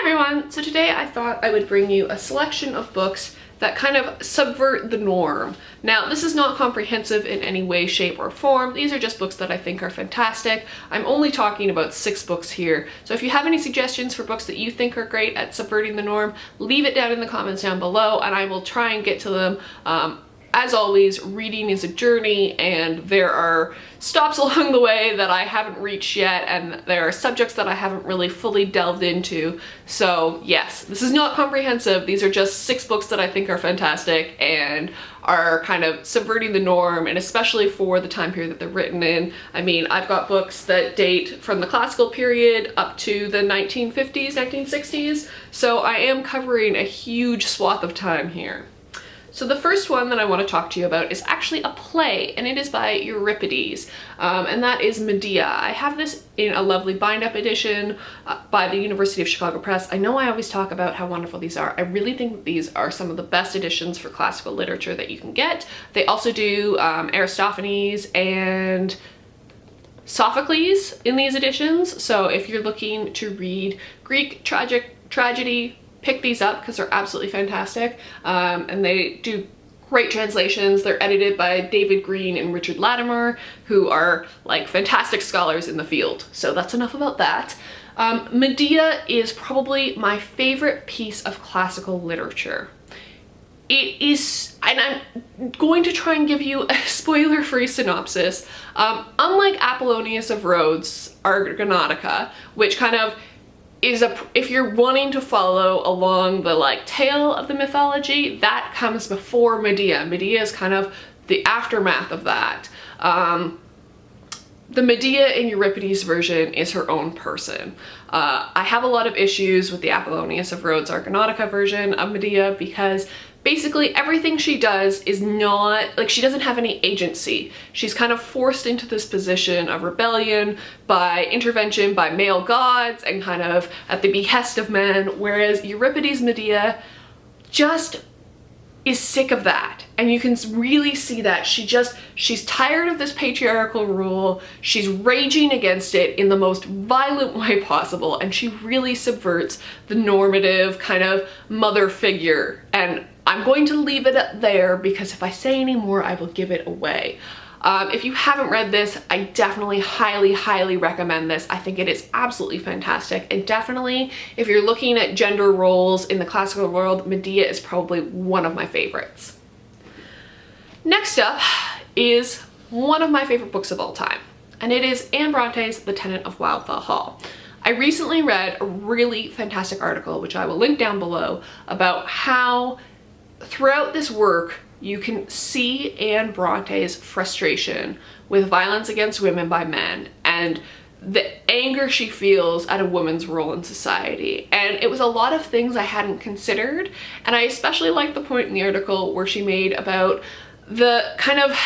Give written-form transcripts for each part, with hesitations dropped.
Hi everyone! So today I thought I would bring you a selection of books that kind of subvert the norm. Now, this is not comprehensive in any way, shape, or form. These are just books that I think are fantastic. I'm only talking about 6 books here. So if you have any suggestions for books that you think are great at subverting the norm, leave it down in the comments down below and I will try and get to them. As always, reading is a journey and there are stops along the way that I haven't reached yet, and there are subjects that I haven't really fully delved into. So yes, this is not comprehensive. These are just 6 books that I think are fantastic and are kind of subverting the norm, and especially for the time period that they're written in. I mean, I've got books that date from the classical period up to the 1950s, 1960s, so I am covering a huge swath of time here. So the first one that I want to talk to you about is actually a play, and it is by Euripides, and that is Medea. I have this in a lovely bind-up edition by the University of Chicago Press. I know I always talk about how wonderful these are. I really think that these are some of the best editions for classical literature that you can get. They also do Aristophanes and Sophocles in these editions, so if you're looking to read Greek tragedy, pick these up because they're absolutely fantastic, and they do great translations. They're edited by David Green and Richard Latimer, who are like fantastic scholars in the field. So that's enough about that. Medea is probably my favorite piece of classical literature. It is, and I'm going to try and give you a spoiler-free synopsis. Unlike Apollonius of Rhodes' Argonautica, which kind of is if you're wanting to follow along the like tale of the mythology, that comes before Medea. Medea is kind of the aftermath of that. The Medea in Euripides' version is her own person. I have a lot of issues with the Apollonius of Rhodes' Argonautica version of Medea because basically everything she does is not, like, she doesn't have any agency. She's kind of forced into this position of rebellion by intervention by male gods and kind of at the behest of men, whereas Euripides' Medea just is sick of that. And you can really see that she's tired of this patriarchal rule. She's raging against it in the most violent way possible, and she really subverts the normative kind of mother figure. And I'm going to leave it there because if I say any more, I will give it away. If you haven't read this, I definitely highly recommend this. I think it is absolutely fantastic, and definitely if you're looking at gender roles in the classical world, Medea is probably one of my favorites. Next up is one of my favorite books of all time, and it is Anne Bronte's The Tenant of Wildfell Hall. I recently read a really fantastic article, which I will link down below, about how throughout this work you can see Anne Bronte's frustration with violence against women by men and the anger she feels at a woman's role in society. And it was a lot of things I hadn't considered, and I especially liked the point in the article where she made about the kind of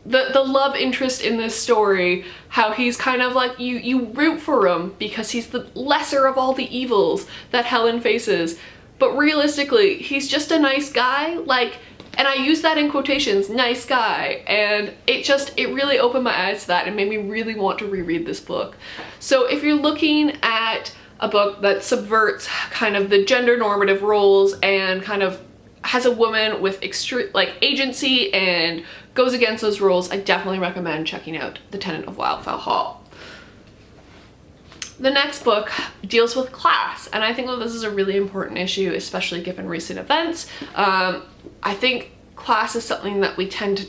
the love interest in this story, how he's kind of like, you root for him because he's the lesser of all the evils that Helen faces, but realistically he's just a nice guy, like, and I use that in quotations, nice guy, and it really opened my eyes to that and made me really want to reread this book. So if you're looking at a book that subverts kind of the gender normative roles and kind of has a woman with extreme like agency and goes against those roles, I definitely recommend checking out The Tenant of Wildfell Hall. The next book deals with class, and I think that this is a really important issue, especially given recent events. I think class is something that we tend to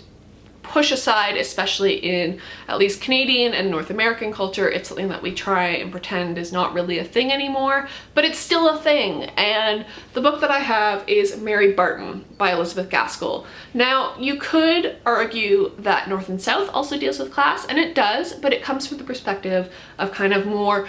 push aside, especially in at least Canadian and North American culture. It's something that we try and pretend is not really a thing anymore, but it's still a thing. And the book that I have is Mary Barton by Elizabeth Gaskell. Now, you could argue that North and South also deals with class, and it does, but it comes from the perspective of kind of more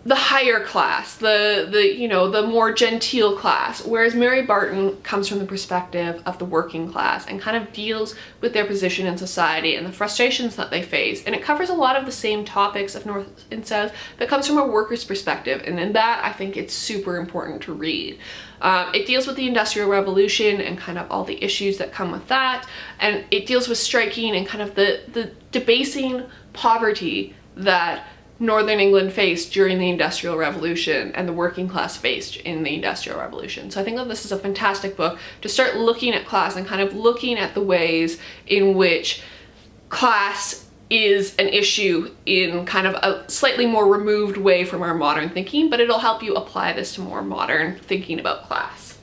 the higher class, the more genteel class, whereas Mary Barton comes from the perspective of the working class and kind of deals with their position in society and the frustrations that they face. And it covers a lot of the same topics of North and South, but comes from a worker's perspective, and in that I think it's super important to read. It deals with the Industrial Revolution and kind of all the issues that come with that, and it deals with striking and kind of the debasing poverty that Northern England faced during the Industrial Revolution and the working class faced in the Industrial Revolution. So I think that this is a fantastic book to start looking at class and kind of looking at the ways in which class is an issue in kind of a slightly more removed way from our modern thinking, but it'll help you apply this to more modern thinking about class.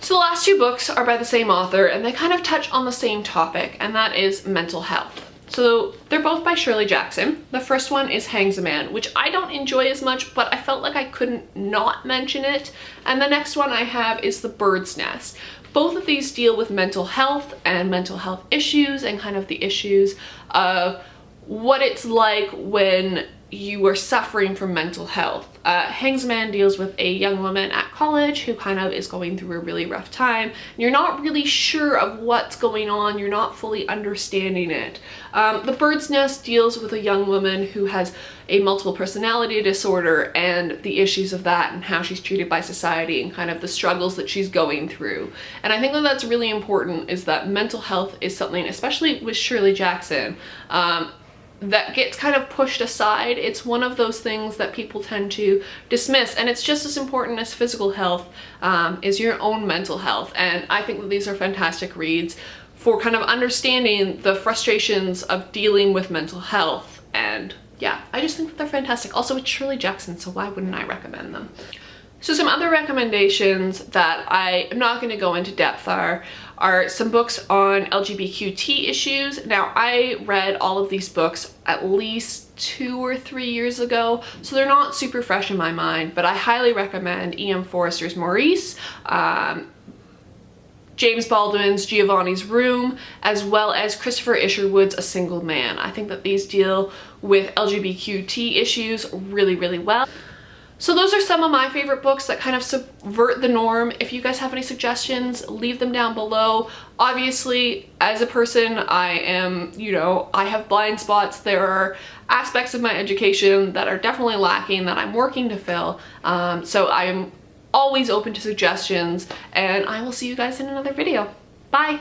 So the last two books are by the same author and they kind of touch on the same topic, and that is mental health. So they're both by Shirley Jackson. The first one is Hangs a Man, which I don't enjoy as much, but I felt like I couldn't not mention it. And the next one I have is The Bird's Nest. Both of these deal with mental health and mental health issues and kind of the issues of what it's like when you are suffering from mental health. Hangs a Man deals with a young woman at college who kind of is going through a really rough time. You're not really sure of what's going on, you're not fully understanding it. The Bird's Nest deals with a young woman who has a multiple personality disorder and the issues of that and how she's treated by society and kind of the struggles that she's going through. And I think that that's really important, is that mental health is something, especially with Shirley Jackson, that gets kind of pushed aside. It's one of those things that people tend to dismiss, and it's just as important as physical health is your own mental health. And I think that these are fantastic reads for kind of understanding the frustrations of dealing with mental health. And yeah, I just think that they're fantastic. Also, it's Shirley Jackson, so why wouldn't I recommend them? So some other recommendations that I am not going to go into depth are some books on LGBTQ issues. Now, I read all of these books at least 2 or 3 years ago, so they're not super fresh in my mind, but I highly recommend E.M. Forster's Maurice, James Baldwin's Giovanni's Room, as well as Christopher Isherwood's A Single Man. I think that these deal with LGBTQ issues really, really well. So those are some of my favorite books that kind of subvert the norm. If you guys have any suggestions, leave them down below. Obviously, as a person, I am, I have blind spots. There are aspects of my education that are definitely lacking that I'm working to fill. So I am always open to suggestions, and I will see you guys in another video. Bye!